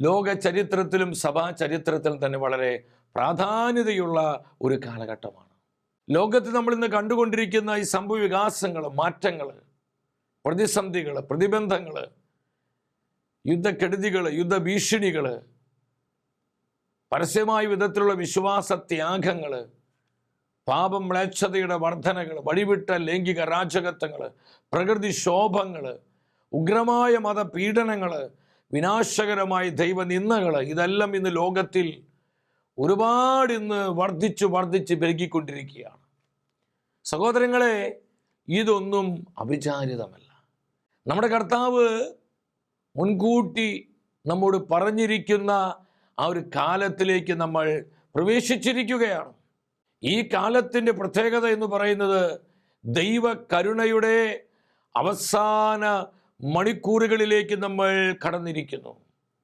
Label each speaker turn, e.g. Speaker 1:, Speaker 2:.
Speaker 1: ലോക ചരിത്രത്തിലും സഭാ ചരിത്രത്തിലും തന്നെ വളരെ പ്രാധാന്യതയുള്ള ഒരു കാലഘട്ടമാണ്. ലോകത്ത് നമ്മൾ ഇന്ന് കണ്ടുകൊണ്ടിരിക്കുന്ന ഈ സംഭവ വികാസങ്ങൾ, മാറ്റങ്ങൾ, പ്രതിസന്ധികൾ, പ്രതിബന്ധങ്ങൾ, യുദ്ധക്കെടുതികൾ, യുദ്ധഭീഷണികൾ, പരസ്യമായ വിധത്തിലുള്ള വിശ്വാസത്യാഗങ്ങൾ, പാപം മ്ലേച്ഛതയുടെ വർധനകൾ, വഴിവിട്ട ലൈംഗിക അരാജകത്വങ്ങൾ, പ്രകൃതിക്ഷോഭങ്ങൾ, ഉഗ്രമായ മതപീഡനങ്ങൾ, വിനാശകരമായ ദൈവനിന്ദകൾ, ഇതെല്ലാം ഇന്ന് ലോകത്തിൽ ഒരുപാട് ഇന്ന് വർദ്ധിച്ച് പെരുകിക്കൊണ്ടിരിക്കുകയാണ്. സഹോദരങ്ങളെ, ഇതൊന്നും അവിചാരിതമല്ല. നമ്മുടെ കർത്താവ് മുൻകൂട്ടി നമ്മോട് പറഞ്ഞിരിക്കുന്ന ആ ഒരു കാലത്തിലേക്ക് നമ്മൾ പ്രവേശിച്ചിരിക്കുകയാണ്. ഈ കാലത്തിൻ്റെ പ്രത്യേകത എന്ന് പറയുന്നത് ദൈവകരുണയുടെ അവസാന മണിക്കൂറുകളിലേക്ക് നമ്മൾ കടന്നിരിക്കുന്നു.